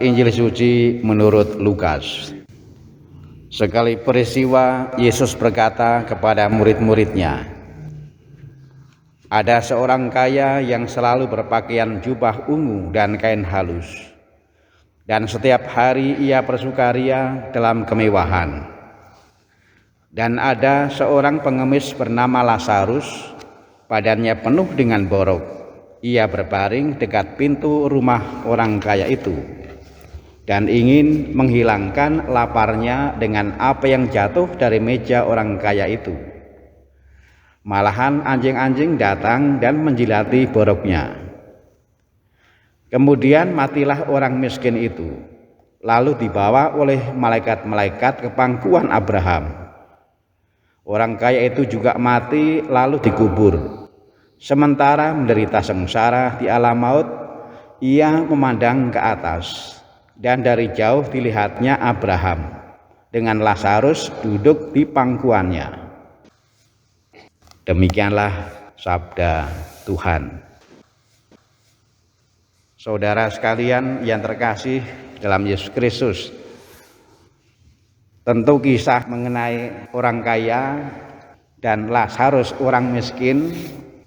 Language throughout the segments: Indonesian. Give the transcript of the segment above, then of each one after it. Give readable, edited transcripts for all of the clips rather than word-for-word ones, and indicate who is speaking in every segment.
Speaker 1: Injil suci menurut Lukas. Sekali peristiwa, Yesus berkata kepada murid-muridnya, "Ada seorang kaya yang selalu berpakaian jubah ungu dan kain halus, dan setiap hari ia bersukaria dalam kemewahan. Dan ada seorang pengemis bernama Lazarus, badannya penuh dengan borok. Ia berbaring dekat pintu rumah orang kaya itu dan ingin menghilangkan laparnya dengan apa yang jatuh dari meja orang kaya itu. Malahan anjing-anjing datang dan menjilati boroknya. Kemudian matilah orang miskin itu, lalu dibawa oleh malaikat-malaikat ke pangkuan Abraham. Orang kaya itu juga mati lalu dikubur. Sementara menderita sengsara di alam maut, ia memandang ke atas, dan dari jauh dilihatnya Abraham dengan Lazarus duduk di pangkuannya." Demikianlah sabda Tuhan. Saudara sekalian yang terkasih dalam Yesus Kristus, tentu kisah mengenai orang kaya dan Lazarus orang miskin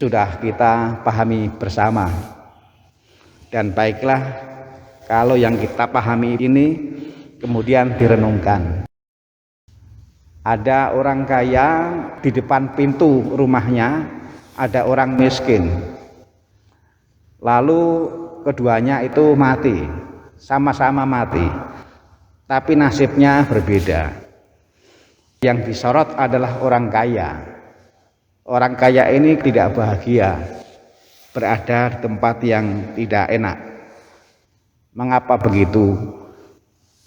Speaker 1: sudah kita pahami bersama. Dan baiklah kalau yang kita pahami ini kemudian direnungkan. Ada orang kaya, di depan pintu rumahnya ada orang miskin. Lalu keduanya itu mati, sama-sama mati, tapi nasibnya berbeda. Yang disorot adalah orang kaya. Orang kaya ini tidak bahagia, berada di tempat yang tidak enak. Mengapa begitu?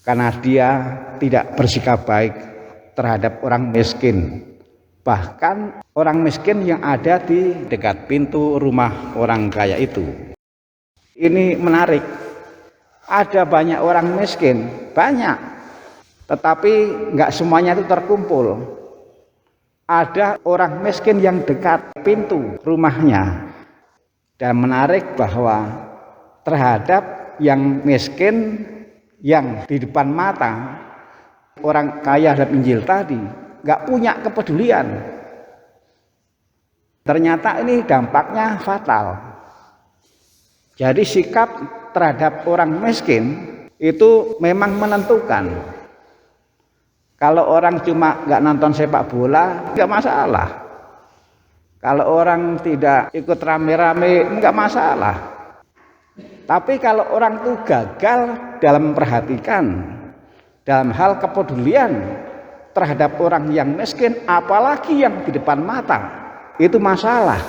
Speaker 1: Karena dia tidak bersikap baik terhadap orang miskin. Bahkan orang miskin yang ada di dekat pintu rumah orang kaya itu. Ini menarik. Ada banyak orang miskin, banyak. Tetapi enggak semuanya itu terkumpul. Ada orang miskin yang dekat pintu rumahnya. Dan menarik bahwa terhadap yang miskin yang di depan mata orang kaya dalam Injil tadi enggak punya kepedulian. Ternyata ini dampaknya fatal. Jadi sikap terhadap orang miskin itu memang menentukan. Kalau orang cuma nggak nonton sepak bola, nggak masalah. Kalau orang tidak ikut rame-rame, nggak masalah. Tapi kalau orang itu gagal dalam memperhatikan, dalam hal kepedulian terhadap orang yang miskin, apalagi yang di depan mata, itu masalah.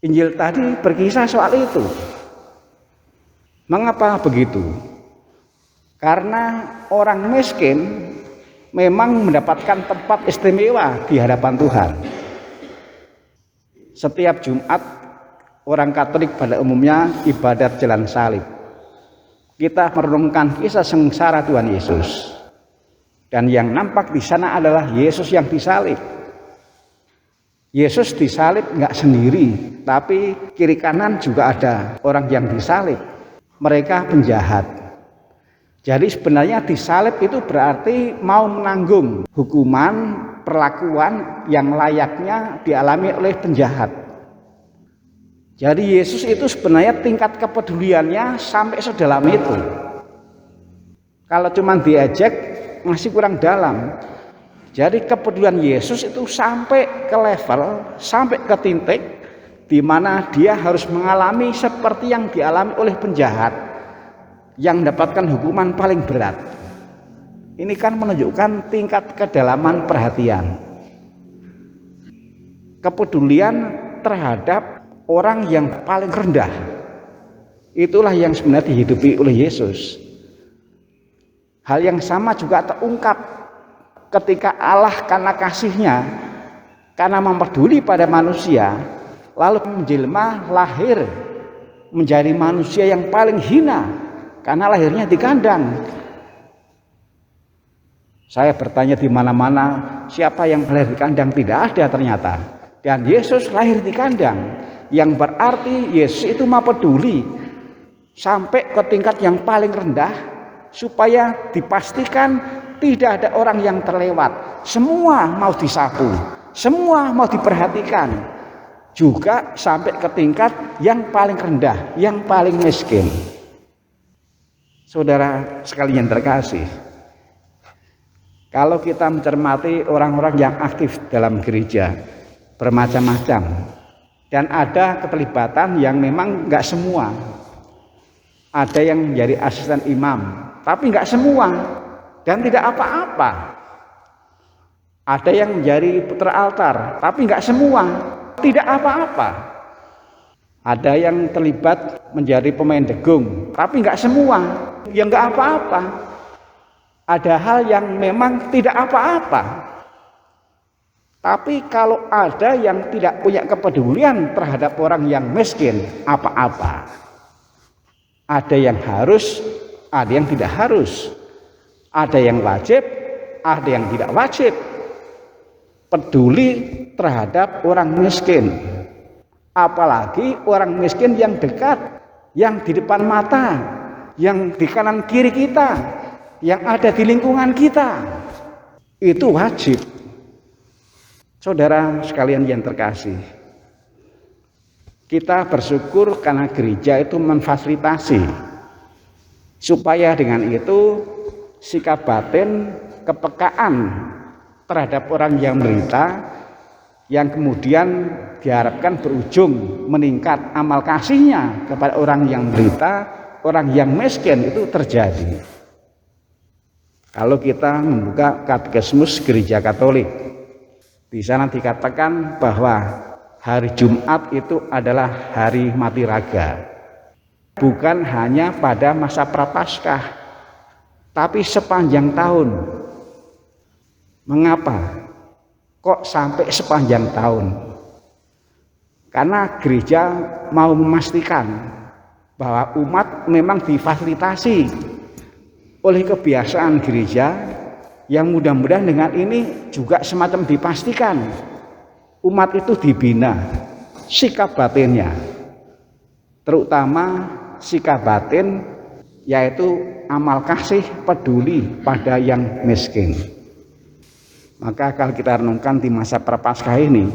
Speaker 1: Injil tadi berkisah soal itu. Mengapa begitu? Karena orang miskin memang mendapatkan tempat istimewa di hadapan Tuhan. Setiap Jumat orang Katolik pada umumnya ibadat jalan salib. Kita merenungkan kisah sengsara Tuhan Yesus. Dan yang nampak di sana adalah Yesus yang disalib. Yesus disalib enggak sendiri, tapi kiri kanan juga ada orang yang disalib. Mereka penjahat. Jadi sebenarnya disalib itu berarti mau menanggung hukuman, perlakuan yang layaknya dialami oleh penjahat. Jadi Yesus itu sebenarnya tingkat kepeduliannya sampai sedalam itu. Kalau cuma diejek masih kurang dalam. Jadi kepedulian Yesus itu sampai ke level, sampai ke titik di mana dia harus mengalami seperti yang dialami oleh penjahat yang mendapatkan hukuman paling berat. Ini kan menunjukkan tingkat kedalaman perhatian, kepedulian terhadap orang yang paling rendah. Itulah yang sebenarnya dihidupi oleh Yesus. Hal yang sama juga terungkap ketika Allah karena kasihnya, karena mempeduli pada manusia, lalu menjelma lahir menjadi manusia yang paling hina karena lahirnya di kandang. Saya bertanya di mana-mana, siapa yang lahir di kandang? Tidak ada ternyata. Dan Yesus lahir di kandang, yang berarti Yesus itu mau peduli sampai ke tingkat yang paling rendah supaya dipastikan tidak ada orang yang terlewat. Semua mau disapu, semua mau diperhatikan. Juga sampai ke tingkat yang paling rendah, yang paling miskin. Saudara sekalian terkasih, kalau kita mencermati orang-orang yang aktif dalam gereja bermacam-macam, dan ada keterlibatan yang memang nggak semua. Ada yang menjadi asisten imam, tapi nggak semua, dan tidak apa-apa. Ada yang menjadi putra altar, tapi nggak semua, tidak apa-apa. Ada yang terlibat menjadi pemain degung, tapi nggak semua, ya nggak apa-apa. Ada hal yang memang tidak apa-apa. Tapi kalau ada yang tidak punya kepedulian terhadap orang yang miskin, apa-apa. Ada yang harus, ada yang tidak harus. Ada yang wajib, ada yang tidak wajib. Peduli terhadap orang miskin. Apalagi orang miskin yang dekat, yang di depan mata, yang di kanan kiri kita, yang ada di lingkungan kita. Itu wajib. Saudara sekalian yang terkasih, kita bersyukur karena gereja itu memfasilitasi supaya dengan itu sikap batin, kepekaan terhadap orang yang menderita, yang kemudian diharapkan berujung meningkat amal kasihnya kepada orang yang menderita, orang yang miskin itu terjadi. Kalau kita membuka Katekismus Gereja Katolik, di sana dikatakan bahwa hari Jumat itu adalah hari mati raga. Bukan hanya pada masa Prapaskah, tapi sepanjang tahun. Mengapa? Kok sampai sepanjang tahun? Karena gereja mau memastikan bahwa umat memang difasilitasi oleh kebiasaan gereja, yang mudah-mudahan dengan ini juga semacam dipastikan umat itu dibina sikap batinnya, terutama sikap batin yaitu amal kasih peduli pada yang miskin. Maka kalau kita renungkan di masa Prapaskah ini,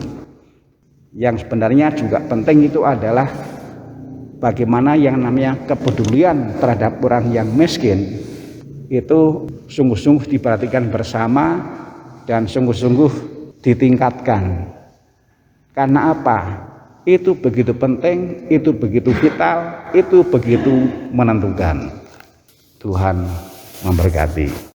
Speaker 1: yang sebenarnya juga penting itu adalah bagaimana yang namanya kepedulian terhadap orang yang miskin itu sungguh-sungguh diperhatikan bersama dan sungguh-sungguh ditingkatkan. Karena apa? Itu begitu penting, itu begitu vital, itu begitu menentukan. Tuhan memberkati.